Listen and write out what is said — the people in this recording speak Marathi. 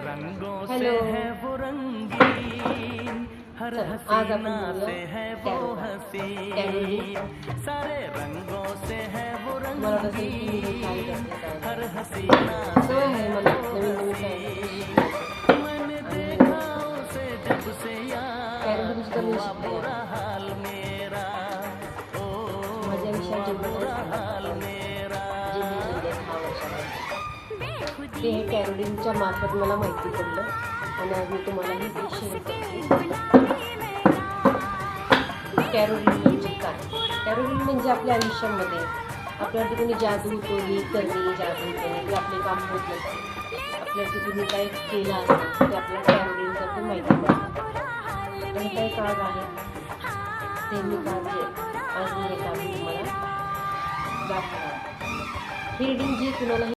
हॅलो, आज आपण मला माझ्या ते हे कॅरोलिनच्या मार्फत मला माहिती पडलं आणि आज मी तुम्हालाही ते शेअर करते. कॅरोलिन म्हणजे काय? कॅरोलिन म्हणजे आपल्या आयुष्यामध्ये आपल्यावरती कोणी जादू कोणी करणे जादू करणे की आपले काम होत नसते, आपल्यावरती तुम्ही काय केलं असेल ते आपल्या कॅरोलिनसाठी माहिती पडतं. आणि काही काळ आहे ते मी काढले. आज मी हे काम तुम्हाला दाखवणार. ही रीडिंग जी कुणालाही